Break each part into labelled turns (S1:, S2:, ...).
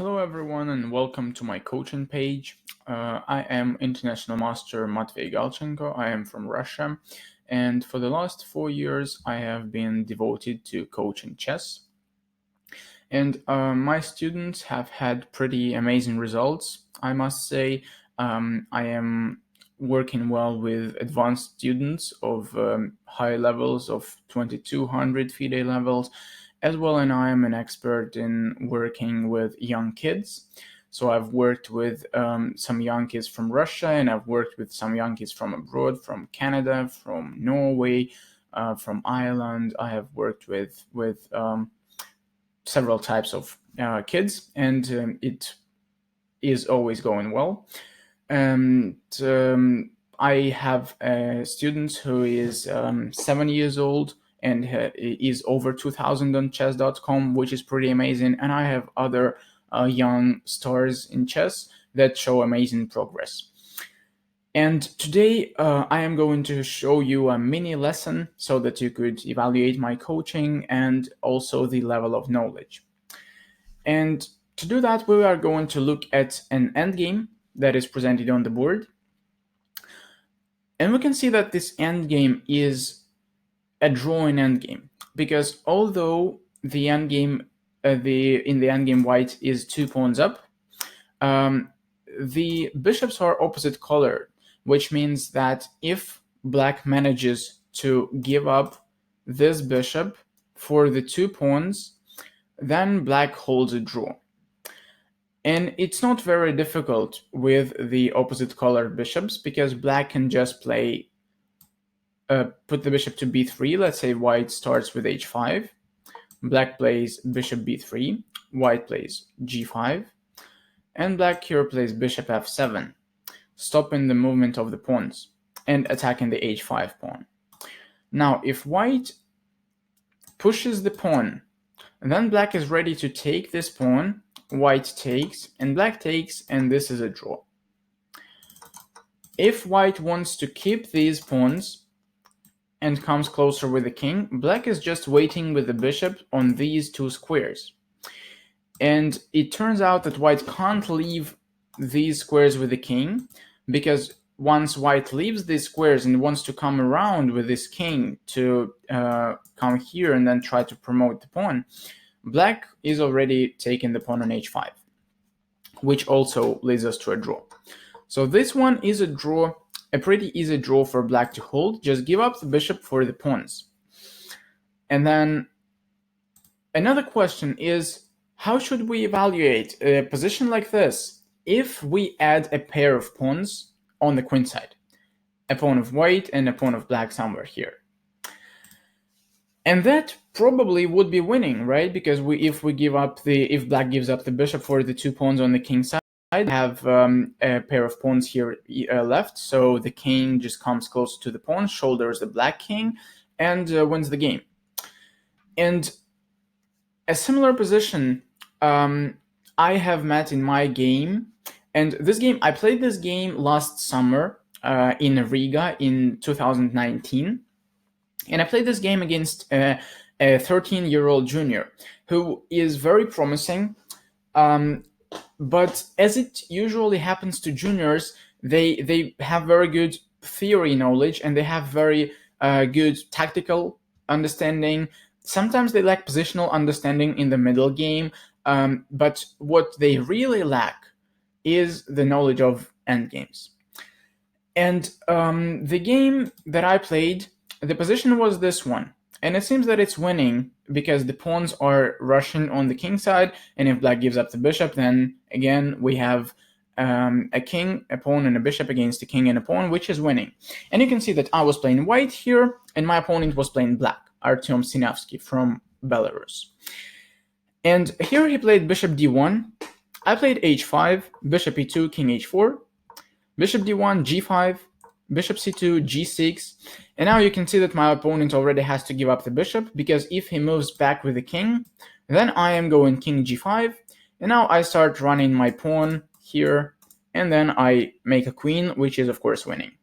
S1: Hello everyone and welcome to my coaching page. I am International Master Matvey Galchenko. I am from Russia, and for the last 4 years I have been devoted to coaching chess. And my students have had pretty amazing results, I must say. I am working well with advanced students of high levels of 2200 FIDE levels as well, and I am an expert in working with young kids. So I've worked with some young kids from Russia, and I've worked with some young kids from abroad, from Canada, from Norway, from Ireland. I have worked with several types of kids, and it is always going well. And I have a student who is 7 years old and is over 2000 on chess.com, which is pretty amazing. And I have other young stars in chess that show amazing progress. And today I am going to show you a mini lesson so that you could evaluate my coaching and also the level of knowledge. And to do that, we are going to look at an endgame that is presented on the board. And we can see that this endgame is a drawing endgame, because although the endgame, in the endgame white is 2 pawns up, the bishops are opposite colored, which means that if black manages to give up this bishop for the 2 pawns, then black holds a draw. And it's not very difficult with the opposite colored bishops, because black can just play, put the bishop to b3. Let's say white starts with h5. Black plays bishop b3. White plays g5. And black here plays bishop f7, stopping the movement of the pawns and attacking the h5 pawn. Now, if white pushes the pawn, then black is ready to take this pawn. White takes, and black takes, and this is a draw. If white wants to keep these pawns and comes closer with the king, black is just waiting with the bishop on these 2 squares. And it turns out that white can't leave these squares with the king, because once white leaves these squares and wants to come around with this king to come here and then try to promote the pawn, black is already taking the pawn on h5, which also leads us to a draw. So this one is a draw, a pretty easy draw for black to hold. Just give up the bishop for the pawns. And then another question is, how should we evaluate a position like this if we add a pair of pawns on the queen side? A pawn of white and a pawn of black somewhere here. And that probably would be winning, right? Because if black gives up the bishop for the 2 pawns on the king side, we have a pair of pawns here left. So the king just comes closer to the pawn, shoulders the black king, and wins the game. And a similar position I have met in my game. And this game, I played this game last summer in Riga in 2019. And I played this game against a 13-year-old junior who is very promising. But as it usually happens to juniors, they have very good theory knowledge and they have very good tactical understanding. Sometimes they lack positional understanding in the middle game, but what they really lack is the knowledge of endgames. And the game that I played, the position was this one, and it seems that it's winning because the pawns are rushing on the king side, and if black gives up the bishop, then again we have a king, a pawn, and a bishop against a king and a pawn, which is winning. And you can see that I was playing white here, and my opponent was playing black, Artyom Sinavsky from Belarus. And here he played bishop d1, I played h5, bishop e2, king h4, bishop d1, g5, bishop c2, g6, and now you can see that my opponent already has to give up the bishop, because if he moves back with the king, then I am going king g5, and now I start running my pawn here, and then I make a queen, which is of course winning.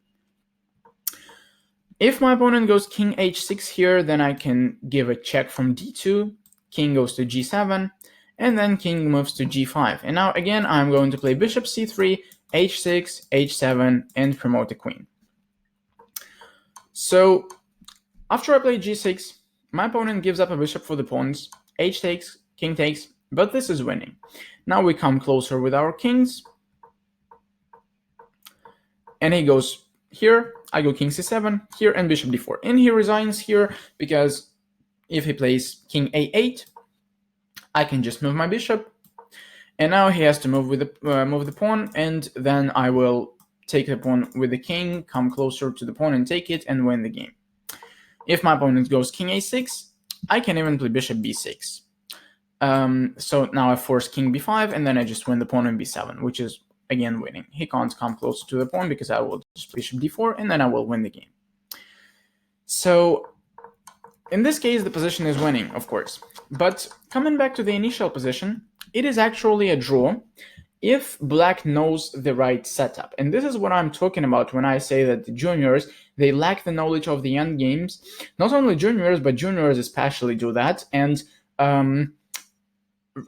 S1: If my opponent goes king h6 here, then I can give a check from d2, king goes to g7, and then king moves to g5. And now again, I'm going to play bishop c3, h6, h7, and promote the queen. So after I play g6, my opponent gives up a bishop for the pawns, h takes, king takes, but this is winning. Now we come closer with our kings, and he goes here, I go king c7, here, and bishop d4. And he resigns here, because if he plays king a8, I can just move my bishop, and now he has to move with the pawn, and then I will take the pawn with the king, come closer to the pawn and take it, and win the game. If my opponent goes king a6, I can even play bishop b6. So now I force king b5, and then I just win the pawn on b7, which is again winning. He can't come closer to the pawn because I will just play bishop d4, and then I will win the game. So in this case, the position is winning, of course. But coming back to the initial position, it is actually a draw if black knows the right setup. And this is what I'm talking about when I say that the juniors, they lack the knowledge of the end games. Not only juniors, but juniors especially do that. And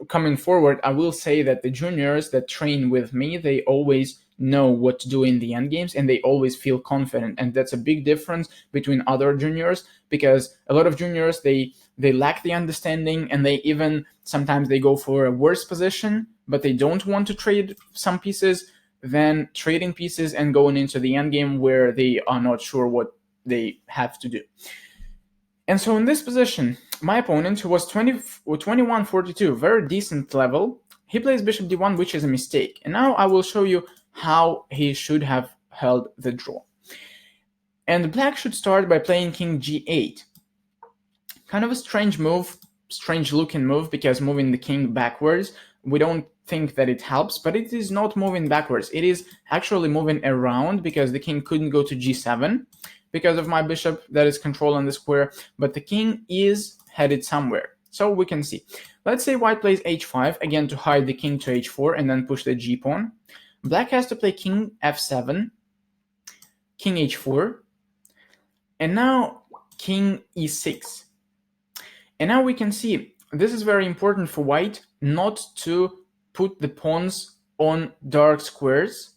S1: coming forward, I will say that the juniors that train with me, they always know what to do in the end games, and they always feel confident. And that's a big difference between other juniors, because a lot of juniors, they lack the understanding, and they even sometimes they go for a worse position, but they don't want to trade some pieces, than trading pieces and going into the end game where they are not sure what they have to do. And so in this position, my opponent, who was 21-42, very decent level, he plays bishop d1, which is a mistake. And now I will show you how he should have held the draw. And black should start by playing king g8. Kind of a strange move, strange looking move, because moving the king backwards, we don't think that it helps, but it is not moving backwards. It is actually moving around, because the king couldn't go to g7 because of my bishop that is controlling the square, but the king is headed somewhere. So we can see. Let's say white plays h5, again to hide the king to h4 and then push the g pawn. Black has to play king f7, king h4, and now king e6. And now we can see, this is very important for white, not to put the pawns on dark squares,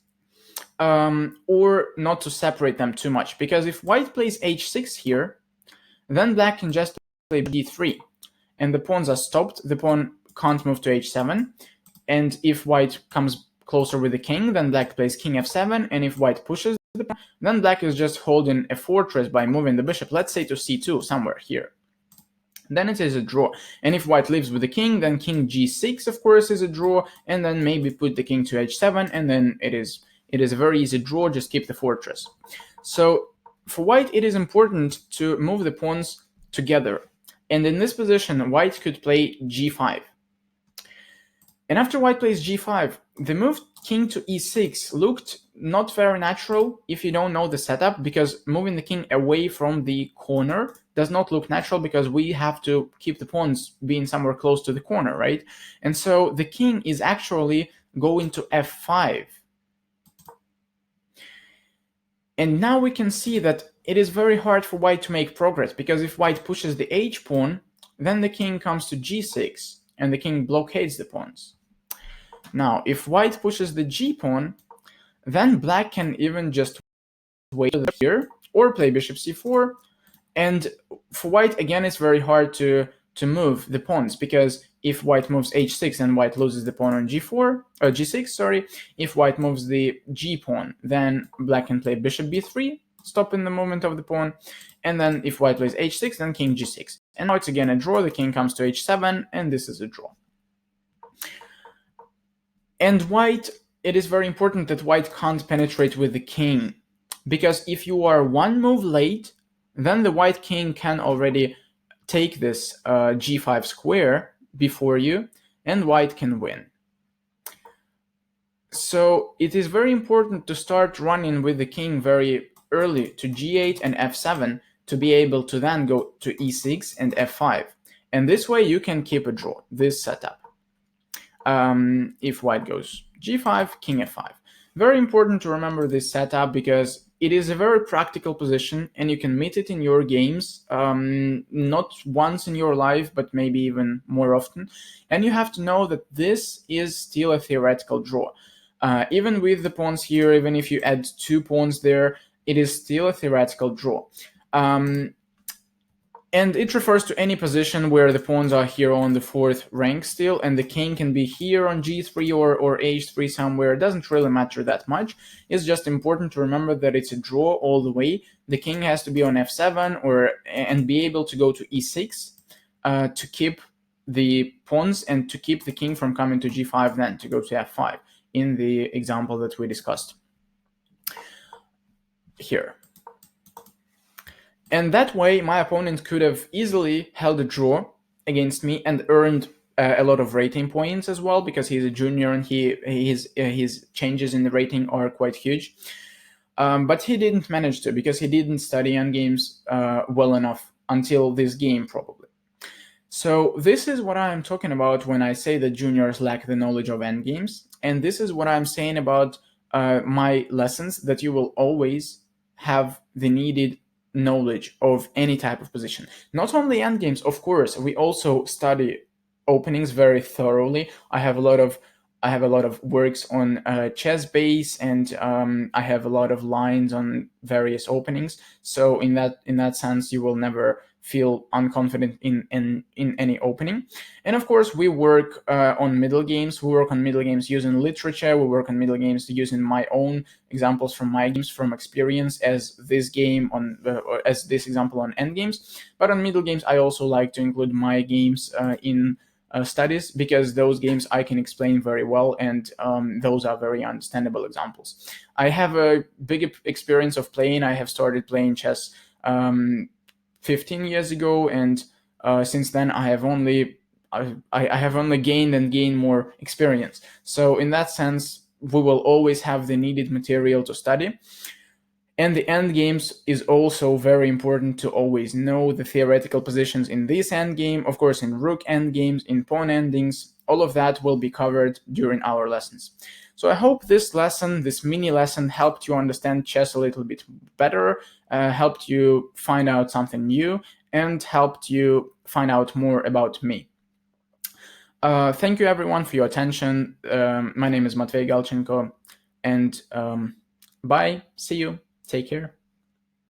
S1: or not to separate them too much. Because if white plays h6 here, then black can just play d3, and the pawns are stopped. The pawn can't move to h7, and if white comes closer with the king, then black plays king f7, and if white pushes the pawn, then black is just holding a fortress by moving the bishop, let's say to c2, somewhere here. Then it is a draw. And if white leaves with the king, then king g6, of course, is a draw, and then maybe put the king to h7, and then it is a very easy draw, just keep the fortress. So for white, it is important to move the pawns together. And in this position, white could play g5. And after white plays g5, the move king to e6 looked not very natural if you don't know the setup, because moving the king away from the corner does not look natural, because we have to keep the pawns being somewhere close to the corner, right? And so the king is actually going to f5. And now we can see that it is very hard for white to make progress, because if white pushes the h pawn, then the king comes to g6, and the king blockades the pawns. Now, if white pushes the g pawn, then black can even just wait here, or play bishop c4. And for white, again, it's very hard to move the pawns, because if white moves h6, then white loses the pawn on g4, or g6, sorry. If white moves the g pawn, then black can play bishop b3, stopping the movement of the pawn. And then if white plays h6, then king g6. And now it's again a draw. The king comes to h7, and this is a draw. And white, it is very important that white can't penetrate with the king, because if you are one move late, then the white king can already take this g5 square before you, and white can win. So it is very important to start running with the king very early to g8 and f7 to be able to then go to e6 and f5. And this way you can keep a draw, this setup. If white goes g5, king f5. Very important to remember this setup, because it is a very practical position, and you can meet it in your games, not once in your life, but maybe even more often. And you have to know that this is still a theoretical draw. Even with the pawns here, even if you add 2 pawns there, it is still a theoretical draw. And it refers to any position where the pawns are here on the fourth rank still, and the king can be here on g3 or h3 somewhere. It doesn't really matter that much. It's just important to remember that it's a draw all the way. The king has to be on f7 and be able to go to e6 to keep the pawns and to keep the king from coming to g5, then to go to f5 in the example that we discussed here. And that way, my opponent could have easily held a draw against me and earned a lot of rating points as well, because he's a junior and his changes in the rating are quite huge. But he didn't manage to, because he didn't study endgames well enough until this game, probably. So this is what I'm talking about when I say that juniors lack the knowledge of endgames. And this is what I'm saying about my lessons, that you will always have the needed knowledge of any type of position. Not only endgames, of course, we also study openings very thoroughly. I have a lot of works on chess base, and I have a lot of lines on various openings. So in that sense, you will never feel unconfident in any opening. And of course, we work on middle games. We work on middle games using literature. We work on middle games using my own examples from my games from experience, as this example on endgames. But on middle games, I also like to include my games in studies, because those games I can explain very well, and those are very understandable examples. I have a big experience of playing. I have started playing chess 15 years ago, and since then I have only gained more experience. So in that sense, we will always have the needed material to study. And the endgames is also very important to always know the theoretical positions in this endgame, of course, in rook endgames, in pawn endings. All of that will be covered during our lessons. So I hope this mini lesson, helped you understand chess a little bit better, helped you find out something new, and helped you find out more about me. Thank you everyone for your attention. My name is Matvey Galchenko, and bye. See you. Take care.